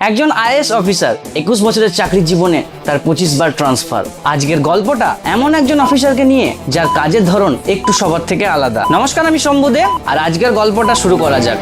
একজন IAS officer 21 বছরের চাকরির জীবনে তার 25 বার ট্রান্সফার। আজকের গল্পটা এমন একজন অফিসারকে নিয়ে যার কাজের ধরন একটু সবার থেকে আলাদা। নমস্কার, আমি শম্ভু দে, আর আজকের গল্পটা শুরু করা যাক।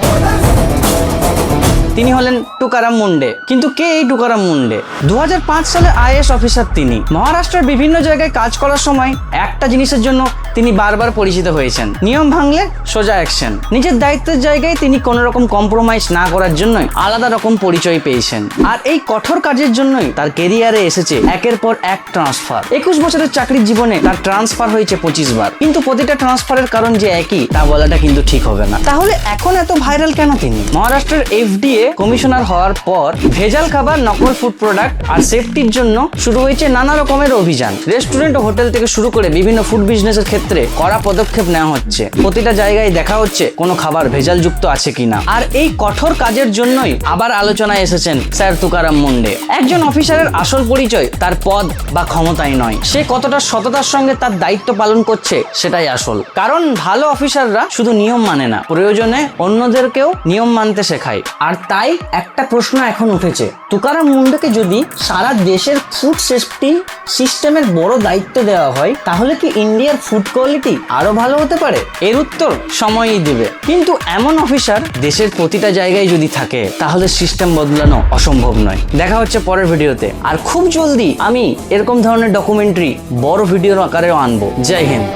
তিনি হলেন টুকারাম মুন্ডে। কিন্তু কে এই টুকারাম মুন্ডে? 2005 সালে আইএএস অফিসার তিনি। মহারাষ্ট্রের বিভিন্ন জায়গায় কাজ করার সময় একটা জিনিসের জন্য তিনি বারবার পরিচিত হয়েছেন, নিয়ম ভাঙলে সোজা অ্যাকশন। নিজের দায়িত্বের জায়গায় তিনি কোনো রকম কম্প্রোমাইজ না করার জন্যই আলাদা রকম পরিচয় পেয়েছেন। আর এই কঠোর কাজের জন্যই তার কেরিয়ারে এসেছে একের পর এক ট্রান্সফার। 21 বছরের চাকরির জীবনে তার ট্রান্সফার হয়েছে 25 বার। কিন্তু প্রতিটা ট্রান্সফারের কারণ যে একই তা বলাটা কিন্তু ঠিক হবে না। তাহলে এখন এত ভাইরাল কেন তিনি? মহারাষ্ট্রের এফডিএ কমিশনার হওয়ার পর ভেজাল খাবার, নকল ফুড প্রোডাক্ট আর সেফটির জন্য শুরু হয়েছে নানা রকমের অভিযান। রেস্টুরেন্ট ও হোটেল থেকে শুরু করে বিভিন্ন ফুড বিজনেসের ক্ষেত্রে কড়া পদক্ষেপ নেওয়া হচ্ছে। প্রতিটা জায়গায় দেখা হচ্ছে কোনো খাবার ভেজাল যুক্ত আছে কিনা। আর এই কঠোর কাজের জন্যই আবার আলোচনায় এসেছেন স্যার টুকারাম মুন্ডে। একজন অফিসারের আসল পরিচয় তার পদ বা ক্ষমতাই নয়, সে কতটা সততার সঙ্গে তার দায়িত্ব পালন করছে সেটাই আসল। কারণ ভালো অফিসাররা শুধু নিয়ম মানে না, প্রয়োজনে অন্যদেরকেও নিয়ম মানতে শেখায়। আর তাই একটা প্রশ্ন এখন উঠেছে, টুকারাম মুন্ডেকে যদি সারা দেশের ফুড সেফটি সিস্টেমের বড় দায়িত্ব দেওয়া হয়, তাহলে কি ইন্ডিয়ার ফুড কোয়ালিটি আরো ভালো হতে পারে? এর উত্তর সময়ই দিবে। কিন্তু এমন অফিসার দেশের প্রতিটা জায়গায় যদি থাকে, তাহলে সিস্টেম বদলানো অসম্ভব নয়। দেখা হচ্ছে পরের ভিডিওতে। আর খুব জলদি আমি এরকম ধরনের ডকুমেন্টারি বড় ভিডিওর আকারেও আনবো। জয় হিন্দ।